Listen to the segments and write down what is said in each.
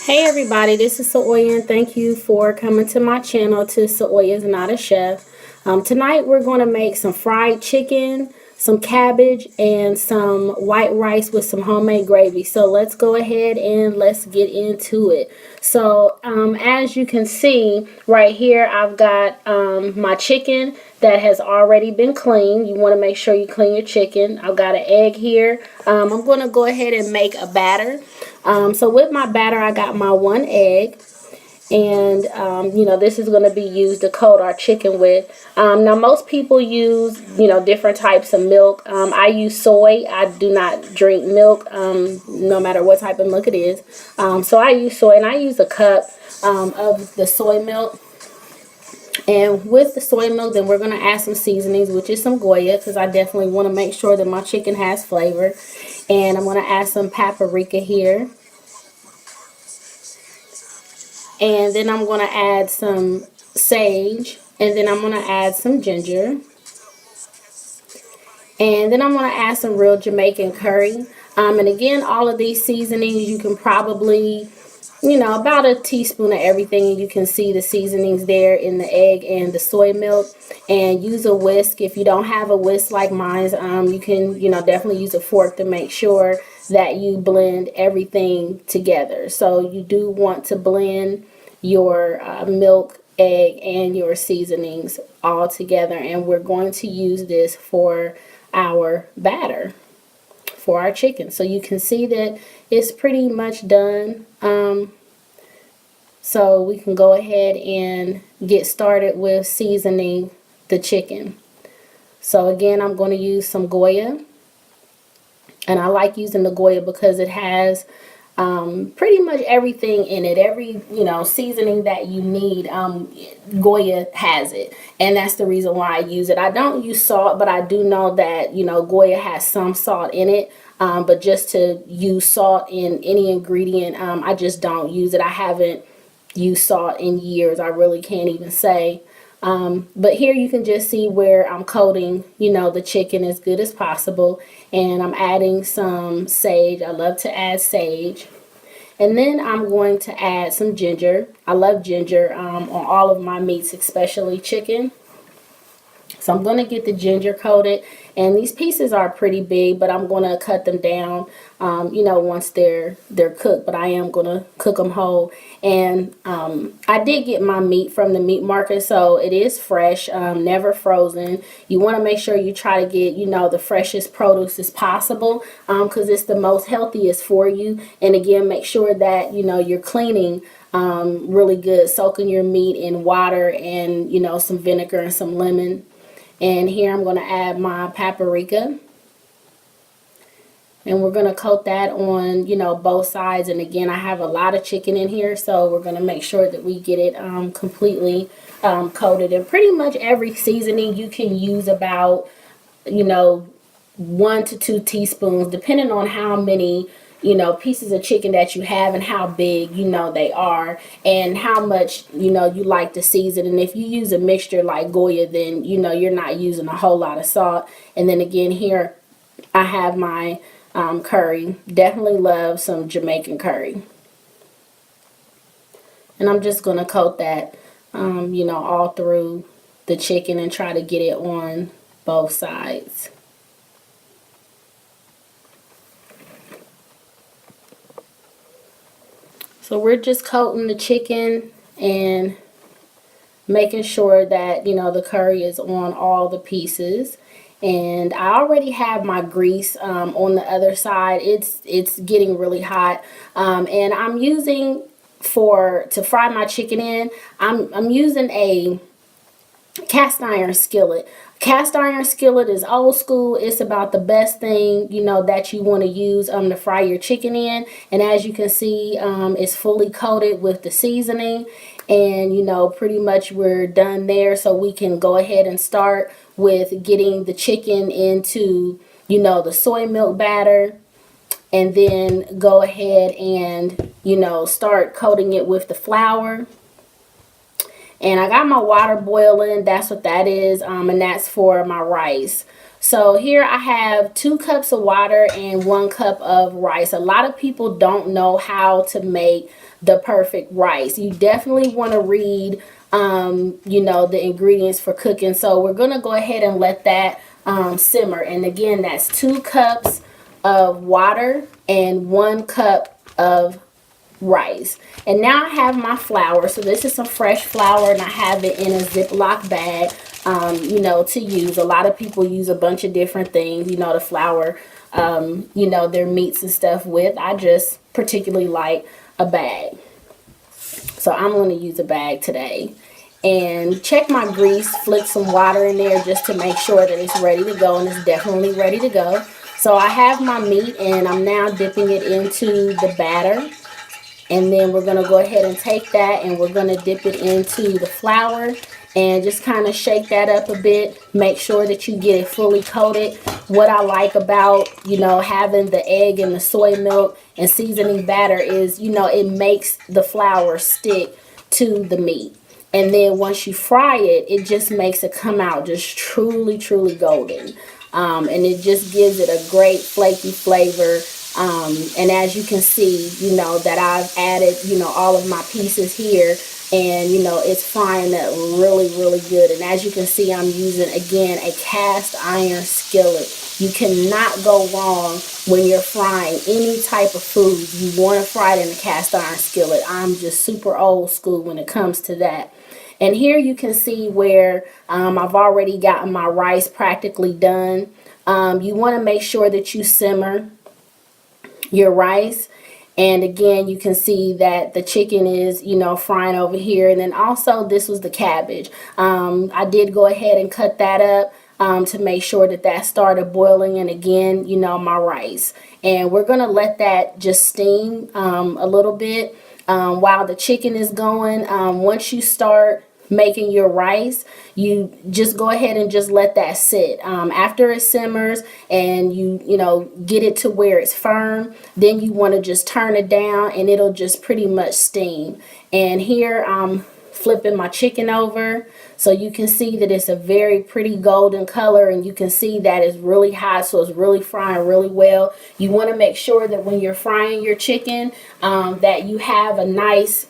Hey everybody, this is Saoya and thank you for coming to my channel to Saoya's Not a Chef. Tonight we're going to make some fried chicken, some cabbage, and some white rice with some homemade gravy. So let's go ahead and let's get into it. So as you can see right here, I've got my chicken that has already been cleaned. You want to make sure you clean your chicken. I've got an egg here. I'm going to go ahead and make a batter. So with my batter, I got my one egg, and this is going to be used to coat our chicken with. Now most people use different types of milk. I use soy. I do not drink milk, no matter what type of milk it is. So I use soy, and I use a cup of the soy milk. And with the soy milk, then we're going to add some seasonings, which is some Goya, because I definitely want to make sure that my chicken has flavor. And I'm going to add some paprika here. And then I'm going to add some sage. And then I'm going to add some ginger. And then I'm going to add some real Jamaican curry. And again, all of these seasonings, you can probably, about a teaspoon of everything. And you can see the seasonings there in the egg and the soy milk. And use a whisk. If you don't have a whisk like mine, you can, definitely use a fork to make sure that you blend everything together. So you do want to blend your milk, egg, and your seasonings all together. And we're going to use this for our batter for our chicken. So you can see that it's pretty much done. So we can go ahead and get started with seasoning the chicken. So again, I'm going to use some Goya. And I like using the Goya because it has pretty much everything in it. Every seasoning that you need, Goya has it, and that's the reason why I use it. I don't use salt, but I do know that Goya has some salt in it. But just to use salt in any ingredient, I just don't use it. I haven't used salt in years. I really can't even say. But here you can just see where I'm coating, the chicken as good as possible. And I'm adding some sage. I love to add sage. And then I'm going to add some ginger. I love ginger on all of my meats, especially chicken. So I'm going to get the ginger coated, and these pieces are pretty big, but I'm going to cut them down, once they're cooked. But I am going to cook them whole. And I did get my meat from the meat market, so it is fresh, never frozen. You want to make sure you try to get, the freshest produce as possible, because it's the most healthiest for you. And again, make sure that, you're cleaning really good, soaking your meat in water and, some vinegar and some lemon. And here I'm going to add my paprika. And we're going to coat that on, both sides. And again, I have a lot of chicken in here, so we're going to make sure that we get it completely coated. And pretty much every seasoning you can use about, 1 to 2 teaspoons, depending on how many pieces of chicken that you have and how big they are, and how much you like to season. And if you use a mixture like Goya, then you're not using a whole lot of salt. And then again, here I have my curry. Definitely love some Jamaican curry, and I'm just going to coat that all through the chicken and try to get it on both sides. So we're just coating the chicken and making sure that, the curry is on all the pieces. And I already have my grease on the other side. It's getting really hot. And I'm using, to fry my chicken in, I'm using a cast iron skillet. Cast iron skillet is old school. It's about the best thing that you want to use to fry your chicken in. And as you can see, it's fully coated with the seasoning, and pretty much we're done there. So we can go ahead and start with getting the chicken into the soy milk batter, and then go ahead and start coating it with the flour. And I got my water boiling. That's what that is. And that's for my rice. So here I have 2 cups of water and 1 cup of rice. A lot of people don't know how to make the perfect rice. You definitely want to read, you know, the ingredients for cooking. So we're going to go ahead and let that simmer. And again, that's 2 cups of water and 1 cup of rice. And now I have my flour. So this is some fresh flour, and I have it in a Ziploc bag, you know, to use. A lot of people use a bunch of different things, you know, to flour, you know, their meats and stuff with. I just particularly like a bag. So I'm going to use a bag today. And check my grease, flick some water in there just to make sure that it's ready to go, and it's definitely ready to go. So I have my meat, and I'm now dipping it into the batter. And then we're going to go ahead and take that, and we're going to dip it into the flour and just kind of shake that up a bit. Make sure that you get it fully coated. What I like about, you know, having the egg and the soy milk and seasoning batter is, you know, it makes the flour stick to the meat. And then once you fry it, it just makes it come out just truly, truly golden. And it just gives it a great flaky flavor. And as you can see, you know, that I've added, you know, all of my pieces here, and, you know, it's frying up really, really good. And as you can see, I'm using, again, a cast iron skillet. You cannot go wrong when you're frying any type of food. You want to fry it in a cast iron skillet. I'm just super old school when it comes to that. And here you can see where I've already gotten my rice practically done. You want to make sure that you simmer your rice. And again, you can see that the chicken is, you know, frying over here. And then also this was the cabbage. I did go ahead and cut that up to make sure that that started boiling. And again, you know, my rice. And we're going to let that just steam a little bit while the chicken is going. Once you start making your rice, you just go ahead and just let that sit. After it simmers and you know, get it to where it's firm, then you want to just turn it down, and it'll just pretty much steam. And here I'm flipping my chicken over, so you can see that it's a very pretty golden color, and you can see that it's really hot, so it's really frying really well. You want to make sure that when you're frying your chicken, that you have a nice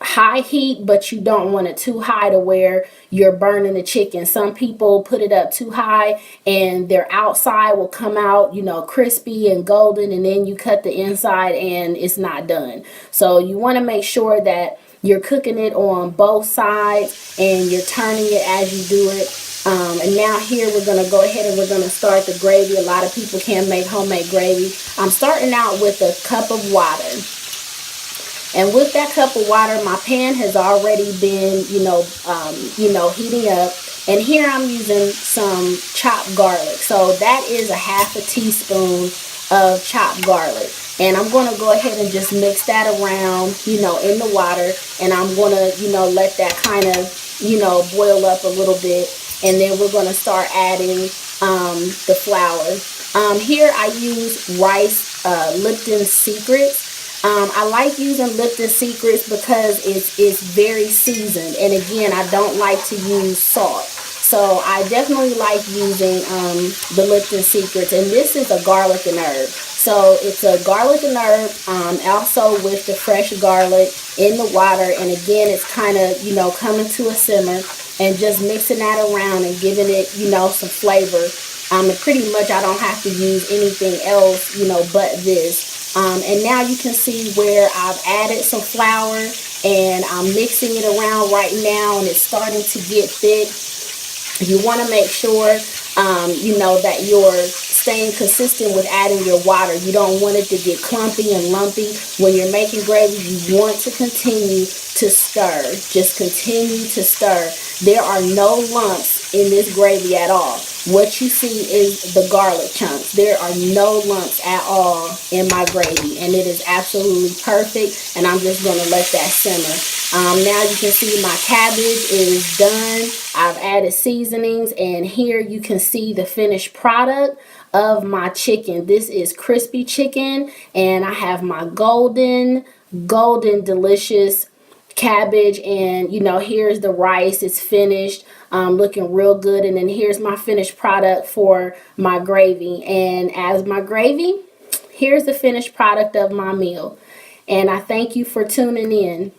high heat, but you don't want it too high to where you're burning the chicken. Some people put it up too high, and their outside will come out, you know, crispy and golden, and then you cut the inside and it's not done. So you want to make sure that you're cooking it on both sides, and you're turning it as you do it. And now here we're going to go ahead and we're going to start the gravy. A lot of people can make homemade gravy. I'm starting out with a cup of water. And with that cup of water, my pan has already been, you know, heating up. And here I'm using some chopped garlic. So that is a half a teaspoon of chopped garlic. And I'm going to go ahead and just mix that around, you know, in the water. And I'm going to, you know, let that kind of, you know, boil up a little bit. And then we're going to start adding the flour. Here I use rice Lipton Secrets. I like using Lipton Secrets because it's very seasoned, and again, I don't like to use salt, so I definitely like using the Lipton Secrets. And this is a garlic and herb, so it's a garlic and herb, also with the fresh garlic in the water. And again, it's kind of, you know, coming to a simmer, and just mixing that around and giving it, you know, some flavor. And pretty much I don't have to use anything else, you know, but this. And now you can see where I've added some flour, and I'm mixing it around right now, and it's starting to get thick. You want to make sure, you know, that you're staying consistent with adding your water. You don't want it to get clumpy and lumpy. When you're making gravy, you want to continue to stir. Just continue to stir. There are no lumps in this gravy at all. What you see is the garlic chunks. There are no lumps at all in my gravy, and it is absolutely perfect. And I'm just going to let that simmer. Now you can see my cabbage is done. I've added seasonings, and here you can see the finished product of my chicken. This is crispy chicken, and I have my golden delicious cabbage, and you know, here's the rice. It's finished, looking real good. And then here's my finished product for my gravy. And as my gravy, here's the finished product of my meal. And I thank you for tuning in.